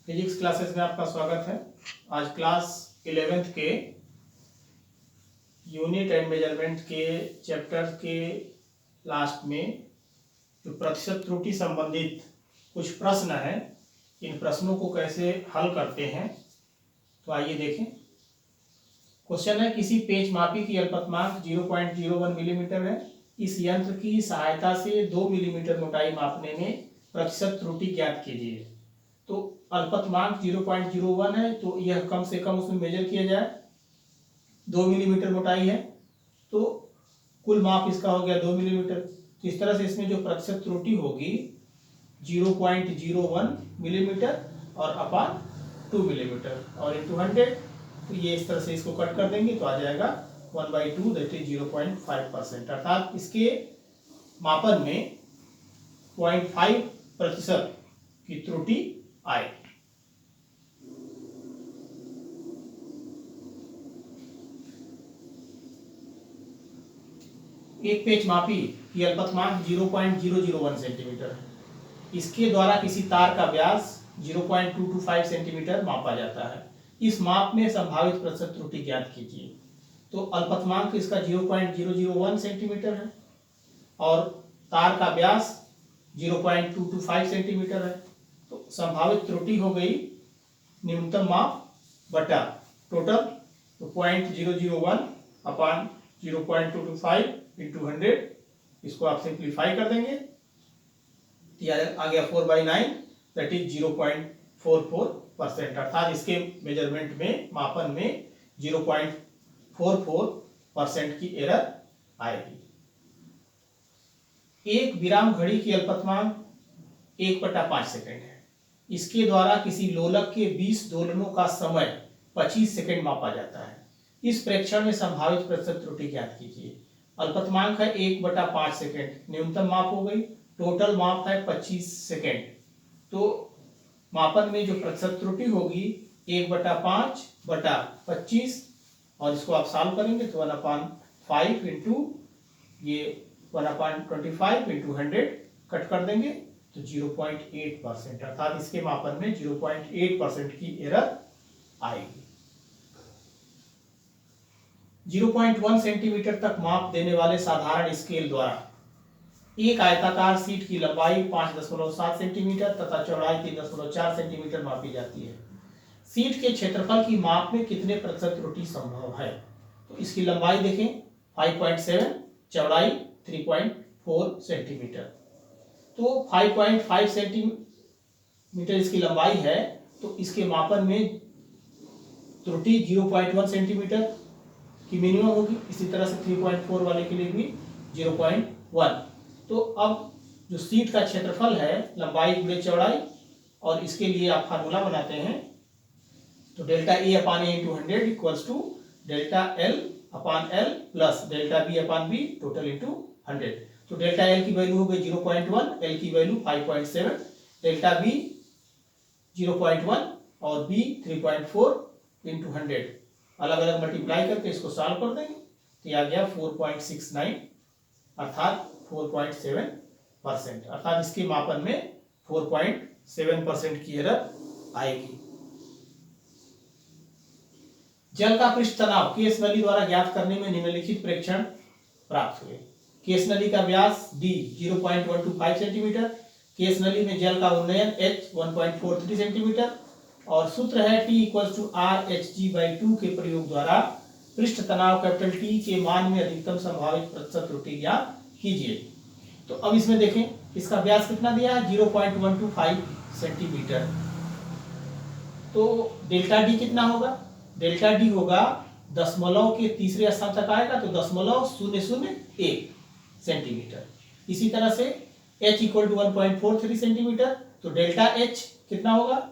Physics classes में आपका स्वागत है। आज क्लास 11th के यूनिट एंड मेजरमेंट के चैप्टर के लास्ट में जो प्रतिशत त्रुटि संबंधित कुछ प्रश्न हैं, इन प्रश्नों को कैसे हल करते हैं तो आइए देखें। क्वेश्चन है, किसी पेच मापी की अल्पतमांक 0.01 मिलीमीटर है। इस यंत्र की सहायता से 2 मिलीमीटर मोटाई मापने में प्रतिशत त्रुटि ज्ञात कीजिए। तो अल्पतमांक 0.01 है, तो यह कम से कम उसमें मेजर किया जाए। 2 मिलीमीटर मोटाई है तो कुल माप इसका हो गया 2 मिलीमीटर। तो इस तरह से इसमें जो प्रतिशत त्रुटि होगी 0.01 मिलीमीटर और अपान 2 मिलीमीटर और इंटू 100। तो ये इस तरह से इसको कट कर देंगे तो आ जाएगा 1/2 दैट इज 0.5%। अर्थात इसके मापन में 0.5% की त्रुटि आए। एक पेच मापी की अल्पतमांक 0.001 सेंटीमीटर है। इसके द्वारा किसी तार का व्यास 0.225 सेंटीमीटर मापा जाता है। इस माप में संभावित प्रतिशत त्रुटि ज्ञात कीजिए। तो अल्पतमांक इसका 0.001 सेंटीमीटर है और तार का व्यास 0.225 सेंटीमीटर है। तो संभावित त्रुटि हो गई न्यूनतम माप बटा टोटल, तो 0.001 अपान 0.225 इंटू 100। इसको आप सिंप्लीफाई कर देंगे तो आ गया 4/9 दैट इज 0.44%। अर्थात इसके मेजरमेंट में मापन में 0.44% की एरर आएगी। एक विराम घड़ी की अल्पतमांक 1/5 सेकेंड है। इसके द्वारा किसी लोलक के 20 दोलनों का समय 25 सेकेंड मापा जाता है। इस प्रेक्षण में संभावित प्रतिशत त्रुटि ज्ञात कीजिए। अल्पतमांक है 1/5 सेकेंड, न्यूनतम माप हो गई, टोटल माप है 25 सेकेंड। तो मापन में जो प्रतिशत त्रुटि होगी 1/5/25 और इसको आप सॉल्व करेंगे तो 1/5 इंटू ये 1/25 इंटू 100 कट कर देंगे तो 0.8%। अर्थात इसके मापन में 0.8% की एरर आएगी। 0.1 सेंटीमीटर तक माप देने वाले साधारण स्केल द्वारा एक आयताकार सीट की लंबाई 5.7 सेंटीमीटर तथा चौड़ाई 3.4 सेंटीमीटर मापी जाती है। सीट के क्षेत्रफल की माप में कितने प्रतिशत त्रुटि संभव है। तो इसकी लंबाई देखें 5.7, चौड़ाई 3.4 सेंटीमीटर। तो 5.5 सेंटीमीटर इसकी लंबाई है, तो इसके मापन में त्रुटि 0.1 सेंटीमीटर की मिनिमम होगी। इसी तरह से 3.4 वाले के लिए भी 0.1। तो अब जो सीट का क्षेत्रफल है लंबाई गुणे चौड़ाई, और इसके लिए आप फार्मूला बनाते हैं तो delta A upon A into 100 equals to delta L upon L plus delta B upon B total into 100। तो डेल्टा एल की वैल्यू हो गई 0.1, एल की वैल्यू 5.7, डेल्टा बी 0.1 और बी 3.4 इंटू 100 अलग अलग मल्टीप्लाई करके इसको सॉल्व कर देंगे तो यह आ गया 4.69 अर्थात 4.7%। अर्थात इसके मापन में 4.7% की एरर आएगी। जल का पृष्ठ तनाव केस नली द्वारा ज्ञात करने में निम्नलिखित प्रेक्षण प्राप्त हुए। केस नली का व्यास d 0.125 सेंटीमीटर, केस नली में जल का उन्नयन h 1.43 सेंटीमीटर और सूत्र है T इक्वल्स टू RHG/2 के प्रयोग द्वारा पृष्ठ तनाव कैपिटल T के मान में अधिकतम संभावित प्रतिशत त्रुटि ज्ञात कीजिए। तो अब इसमें देखें इसका व्यास कितना दिया है 0.125 सेंटीमीटर। तो डेल्टा डी कितना होगा, डेल्टा डी होगा दशमलव के तीसरे स्थान तक आएगा तो 0.001 सेंटीमीटर। इसी तरह से h इक्वल टू 1.43 सेंटीमीटर, तो डेल्टा h कितना होगा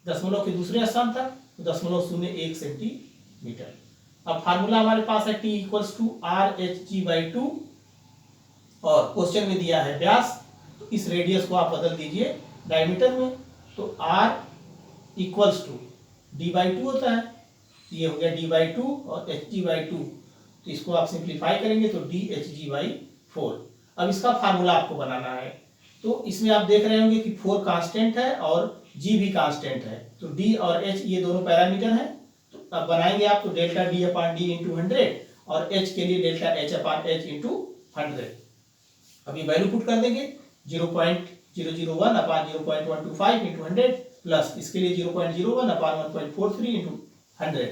दशमलव के दूसरे स्थान तक तो 0.01 सेंटीमीटर। अब फार्मूला हमारे पास है T इक्वल्स टू RHG/2 और क्वेश्चन में दिया है व्यास, तो इस रेडियस को आप बदल दीजिए डायमीटर में, तो R इक्वल्स टू D/2 होता है, ये हो गया D/2 और HG/2, तो इसको आप सिंप्लीफाई करेंगे तो DHG/4। अब इसका फार्मूला आपको बनाना है। तो इसमें आप देख रहे होंगे कि 4 कांस्टेंट है और जी भी कांस्टेंट है, तो डी और एच ये दोनों पैरामीटर हैं। तो अब बनाएंगे आप तो डेल्टा डी अपान डी इंटू 100 और एच के लिए डेल्टा एच अपान एच इंटू 100। अब ये वैल्यू पुट कर देंगे 0.001 अपान 0.125 इंटू 100 प्लस इसके लिए 0.01 अपान 1.43 इंटू 100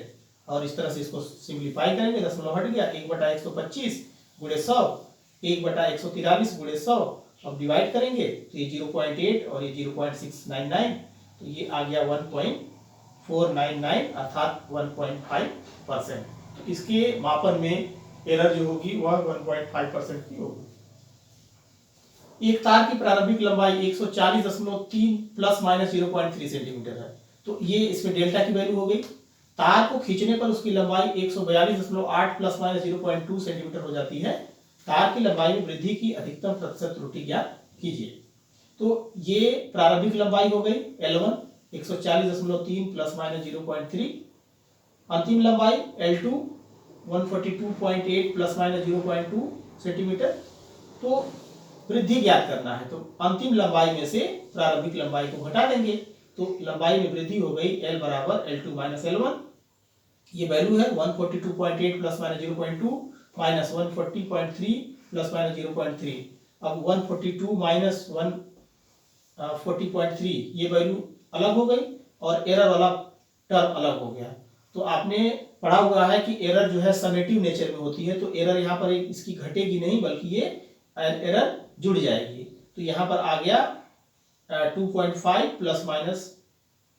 और इस तरह से इसको सिंप्लीफाई करेंगे। दशमलव हट गया 1/125 गुणे 100 1/143 गुणे 100। अब डिवाइड करेंगे तो ये 0.8 और ये 0.699 तो ये आ गया 1.499 अर्थात 1.5%। तो इसके मापन में एरर जो होगी वह 1.5% की होगी। एक तार की प्रारंभिक लंबाई 140.3 प्लस माइनस 0.3 सेंटीमीटर है, तो ये इसमें डेल्टा की वैल्यू हो गई। तार को खींचने पर उसकी लंबाई 142.8 प्लस माइनस 0.2 सेंटीमीटर हो जाती है। तार की लंबाई में वृद्धि की अधिकतम प्रतिशत त्रुटि ज्ञात कीजिए। तो ये प्रारंभिक लंबाई हो गई L1 140.3 प्लस माइनस 0.3, अंतिम लंबाई L2 142.8 प्लस माइनस 0.2 सेंटीमीटर। तो वृद्धि ज्ञात करना है तो अंतिम लंबाई में से प्रारंभिक लंबाई को घटा देंगे तो लंबाई में वृद्धि हो गई L बराबर L2 माइनस L1। ये वैल्यू है 142.8 plus minus 0.2 minus 140.3 plus minus 0.3। अब 142 माइनस 140.3 ये वैल्यू अलग हो गई और एरर वाला टर्म अलग हो गया। तो आपने पढ़ा हुआ है कि एरर जो है समेटिव नेचर में होती है, तो एरर यहाँ पर इसकी घटेगी नहीं बल्कि ये एरर जुड़ जाएगी। तो यहाँ पर आ गया 2.5 प्लस माइनस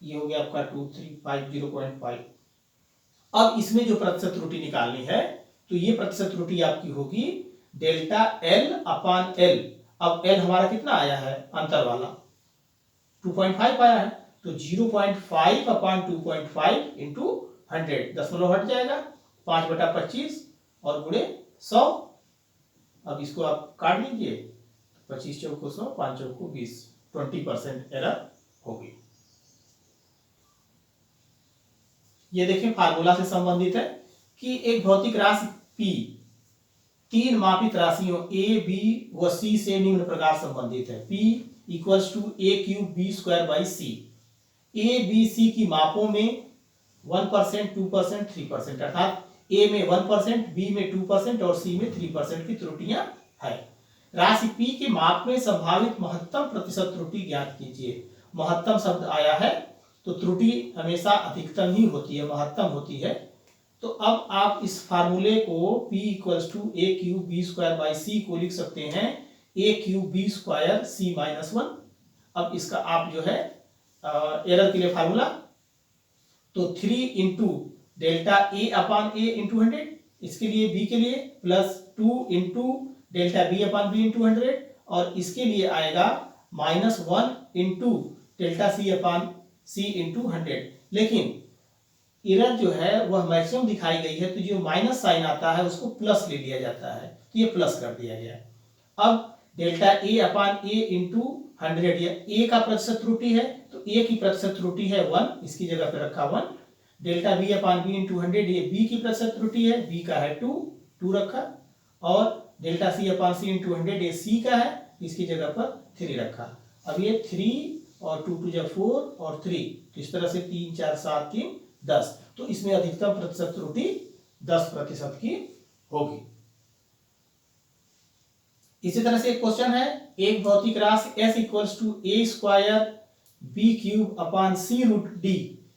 ये हो गया आपका 235 0.5। अब इसमें जो प्रतिशत त्रुटि निकालनी है तो ये प्रतिशत त्रुटि आपकी होगी डेल्टा एल अपान एल। अब एल हमारा कितना आया है अंतर वाला 2.5 आया है, तो 0.5 अपान 2.5 इंटू 100 दशमलव हट जाएगा 5/25 और गुणे 100। अब इसको आप काट लीजिए 25 चौको 100 5 चौको 20 20% एरर होगी। ये देखें फार्मूला से संबंधित है कि एक भौतिक राशि P तीन मापित राशियों A, B व C से निम्न प्रकार संबंधित है। P equals to A cube B square by C। A, B, C की मापों में 1%, 2%, 3% अर्थात A में 1%, B में 2% और C में 3% की त्रुटियां है। राशि P के माप में संभावित महत्तम प्रतिशत त्रुटि ज्ञात कीजिए। महत्तम शब्द आया है तो त्रुटि हमेशा अधिकतम ही होती है, महत्तम होती है। तो अब आप इस फार्मूले को P equals to A cube B square by C को लिख सकते हैं A cube B square C minus 1। अब इसका आप जो है एरर के लिए फार्मूला तो 3 into delta A upon A into 100, इसके लिए B के लिए प्लस 2 इंटू डेल्टा B अपान B इंटू 100 और इसके लिए आएगा माइनस 1 इंटू डेल्टा C अपान C इंटू 100। लेकिन एरर जो है वह मैक्सिमम दिखाई गई है तो जो माइनस साइन आता है उसको प्लस ले लिया जाता है, तो ये प्लस कर दिया गया। अब delta A upon A into 100 ये A का प्रतिशत त्रुटि है तो A की प्रतिशत त्रुटि है 1, इसकी जगह पे रखा 1। डेल्टा B अपान B इंटू 100 ये B की प्रतिशत त्रुटि है, B का है 2 रखा और डेल्टा C अपान C इंटू 100 ये C का है, इसकी जगह पर 3 रखा। अब ये 3 और 2 2 जा 4 और 3 तो इस तरह से 3 4 7 3 10 तो इसमें अधिकतम प्रतिशत त्रुटि 10% की होगी। इसी तरह से एक क्वेश्चन है एक भौतिक राशि S equals to A square B cube upon C root D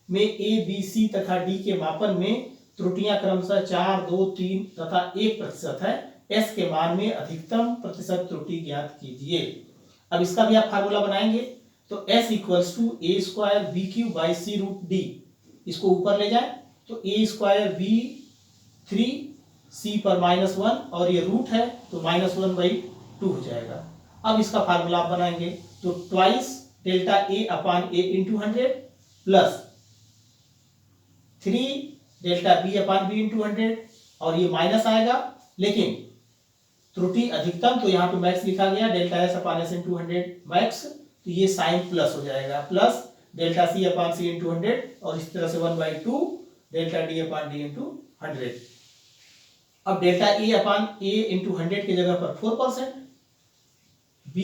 में A, B, C तथा D के मापन में त्रुटियां क्रमशः 4, 2, 3 तथा 1% है। S के मान में अधिकतम प्रतिशत त्रुटि ज्ञात कीजिए। अब इसका भी आप फार्मूला बनाएंगे तो S equals to A square B cube by C root D, इसको ऊपर ले जाए तो A स्क्वायर B 3 C पर -1 और ये रूट है तो -1/2 हो जाएगा। अब इसका फार्मूला आप बनाएंगे तो twice delta A upon A into 100 plus 3 delta B upon B into 100 और ये माइनस आएगा, लेकिन त्रुटि अधिकतम तो यहाँ पे मैक्स लिखा गया डेल्टा S अपान S इंटू 100 मैक्स, तो ये साइन प्लस हो जाएगा प्लस डेल्टा C अपान C इंटू 100 और इस तरह से 1/2 डेल्टा D अपान D इंटू 100। अब delta A upon A into 100 की जगह पर 4%, B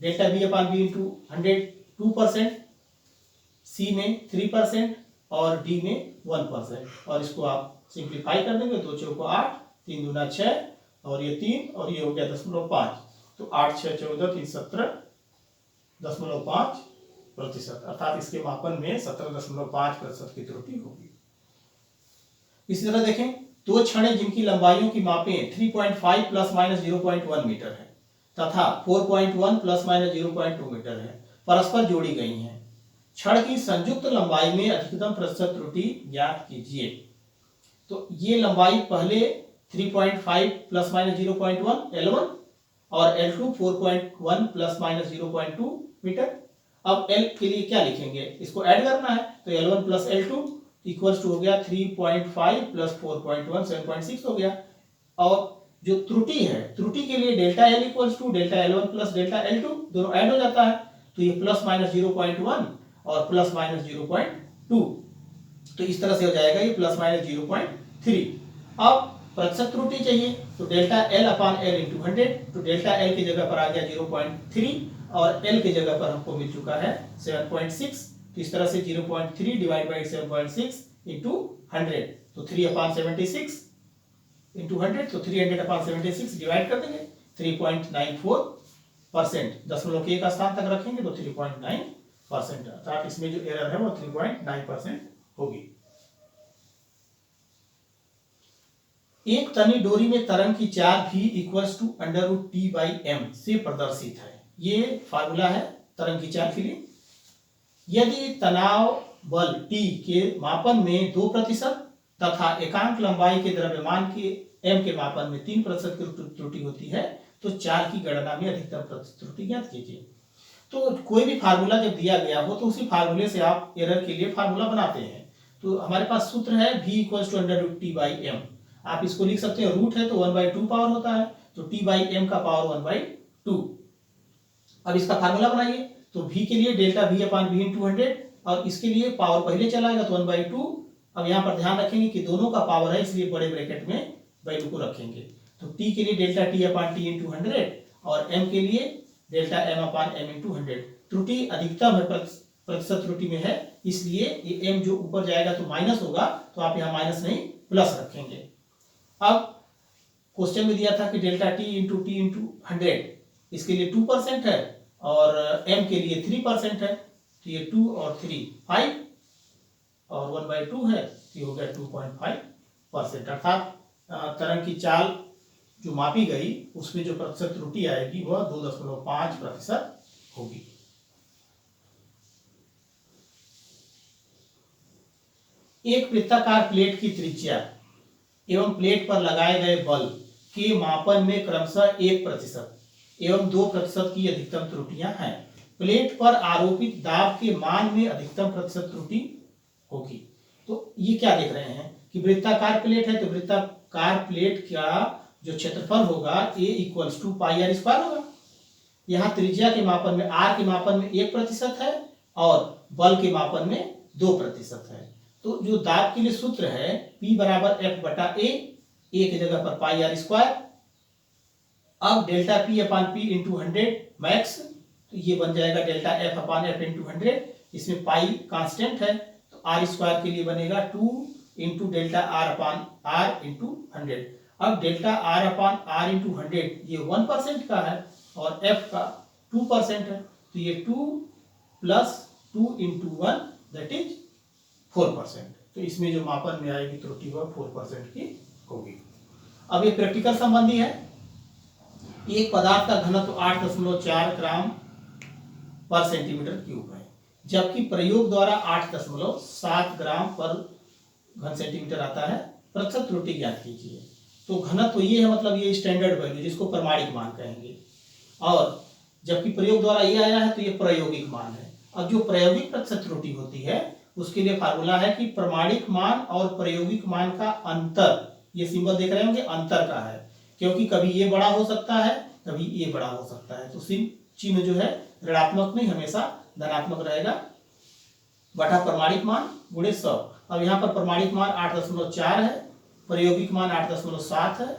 डेल्टा B अपान B इंटू 100 2%, सी में 3% और डी में 1%। और इसको आप सिंप्लीफाई कर देंगे, 2 चौको 8, 3 दूना 6 और ये 3 और ये हो गया 0.5। तो 8 6 14 3 17.5%, अर्थात इसके मापन में 17.5% की त्रुटि होगी। इसी तरह देखें, दो छड़ें जिनकी लंबाइयों की मापें 3.5 प्लस माइनस 0.1 मीटर है तथा 4.1 प्लस माइनस 0.2 मीटर है, परस्पर जोड़ी गई हैं। छड़ की संयुक्त लंबाई में अधिकतम प्रतिशत त्रुटि ज्ञात कीजिए। तो ये लंबाई पहले 3.5 प्लस माइनस 0.1 L1 और L2 4.1 प्लस माइनस 0.2 मीटर। अब L के लिए क्या लिखेंगे, इसको ऐड करना है, तो L1 plus L2 equals to हो गया 3.5 प्लस 4.1 7.6 हो गया। और जो त्रुटि है, त्रुटि के लिए delta L equals to delta L1 plus delta L2, दोनों ऐड हो जाता है, तो ये प्लस माइनस 0.1 और प्लस माइनस 0.2, तो इस तरह से हो जाएगा ये प्लस माइनस 0.3। अब प्रतिशत त्रुटि चाहिए, तो डेल्टा L अपान L इंटू 100, तो डेल्टा L की जगह पर आ गया 0.3 और L की जगह पर हमको मिल चुका है 7.6। तो इस तरह से 0.3 डिवाइड बाई 7.6 इंटू 100, तो 3 अपान 76 इंटू 100, तो 300 अपान 76 डिवाइड कर देंगे, 3.94%। दशमलव के एक स्थान तक रखेंगे तो 3.9%, अर्थात इसमें जो एरर है वो 3.9% होगी। एक तनी डोरी में तरंग की चाल भी इक्वल्स टू √T/m से प्रदर्शित है। ये फार्मूला है तरंग की चाल के लिए। यदि तनाव बल T के मापन में 2% तथा एकांक लंबाई के द्रव्यमान के m के मापन में 3% की त्रुटि होती है, तो चाल की गणना में अधिकतम प्रतिशत त्रुटि ज्ञात कीजिए। तो कोई भी फार्मूला जब दिया गया हो तो उसी फार्मूले से आप एरर के लिए फार्मूला बनाते हैं। तो हमारे पास सूत्र है v इक्वल्स टू √T/m। आप इसको लिख सकते हैं, रूट है तो 1/2 पावर होता है, तो T/m का पावर 1/2। अब इसका फार्मूला बनाइए, तो v के लिए डेल्टा v अपान v इंटू 100 और इसके लिए पावर पहले चला आएगा तो 1/2। अब यहाँ पर ध्यान रखेंगे कि दोनों का पावर है, इसलिए बड़े ब्रैकेट में वैल्यू को रखेंगे। तो t के लिए डेल्टा t अपान t इंटू 100 और m के लिए डेल्टा m अपान m इंटू 100। त्रुटि अधिकतम है, प्रतिशत त्रुटि में है, इसलिए ये m जो ऊपर जाएगा तो माइनस होगा, तो आप यहाँ माइनस नहीं प्लस रखेंगे। अब क्वेश्चन में दिया था कि डेल्टा t इंटू 100 इसके लिए 2% है और m के लिए 3% है, तो ये 2 और 3 5 और 1/2 है, तो ये हो गया 2.5%। अर्थात तरंग की चाल जो मापी गई उसमें जो प्रतिशत त्रुटि आएगी वह 2.5% होगी। एक वृत्ताकार प्लेट की त्रिज्या एवं प्लेट पर लगाए गए बल के मापन में क्रमशः 1% एवं 2% की अधिकतम त्रुटियां हैं। प्लेट पर आरोपित दाब के मान में अधिकतम प्रतिशत त्रुटि होगी। तो ये क्या देख रहे हैं कि वृत्ताकार प्लेट है, तो वृत्ताकार प्लेट का जो क्षेत्रफल होगा a इक्वल्स टू πr² होगा। यहाँ त्रिज्या के मापन में r के मापन में 1% है और बल के मापन में 2% है। तो जो दाब के लिए सूत्र है P बराबर F/A, a की जगह पर πr²। अब डेल्टा P अपान P इंटू 100 मैक्स, तो ये बन जाएगा डेल्टा F अपान F इंटू 100। इसमें पाई कांस्टेंट है, तो r² के लिए बनेगा 2 इंटू डेल्टा r अपान r इंटू 100। अब डेल्टा r अपान r इंटू 100 ये 1% का है और f का 2% है, तो ये 2 प्लस 2 इंटू 1 दैट इज 4%। तो इसमें जो मापन में आएगी त्रुटि वह 4% की होगी। अब ये प्रैक्टिकल संबंधी है। एक पदार्थ का घनत्व 8.4 ग्राम पर सेंटीमीटर क्यूब है, जबकि प्रयोग द्वारा 8.7 ग्राम पर घन सेंटीमीटर आता है। प्रतिशत त्रुटि ज्ञात कीजिए। तो घनत्व ये है, मतलब ये स्टैंडर्ड वैल्यू जिसको प्रमाणिक मान कहेंगे, और जबकि प्रयोग द्वारा ये आया है तो ये प्रायोगिक मान है। अब जो प्रायोगिक प्रतिशत त्रुटि होती है उसके लिए फार्मूला है कि प्रमाणिक मान और प्रायोगिक मान का अंतर, ये सिंबल देख रहे होंगे, अंतर का है, क्योंकि कभी ये बड़ा हो सकता है कभी ये बड़ा हो सकता है। तो चिन्ह जो है ऋणात्मक नहीं, हमेशा धनात्मक रहेगा, बटा प्रमाणिक मान गुणे 100। अब यहाँ पर प्रमाणिक मान 8.4 है, प्रायोगिक मान 8.7 है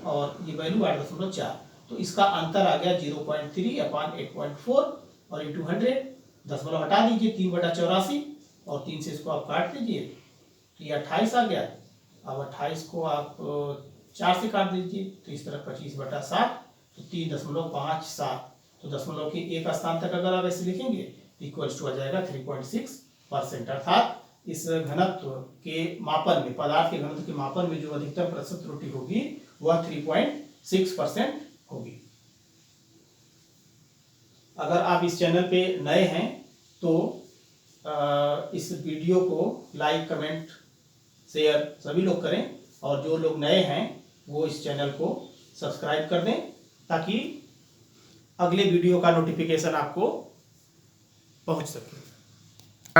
और ये वैल्यू 8.4, तो इसका अंतर आ गया 0.3 अपान 8.4 और इंटू 100, दशमलव हटा दीजिए, 3/84, और 3 से इसको आप काट दीजिए तो ये 28 आ गया। अब 28 को आप 4 से काट दीजिए तो इस तरह 25/7 तो 3.57। तो दशमलव के एक स्थान तक अगर आप ऐसे लिखेंगे तो इक्वल्स टू आ जाएगा 3.6%। अर्थात इस घनत्व के मापन में, पदार्थ के घनत्व के मापन में जो अधिकतम प्रतिशत त्रुटि होगी वह 3.6% होगी। अगर आप इस चैनल पे नए हैं तो इस वीडियो को लाइक, कमेंट, शेयर सभी लोग करें, और जो लोग नए हैं वो इस चैनल को सब्सक्राइब कर दें ताकि अगले वीडियो का नोटिफिकेशन आपको पहुंच सके।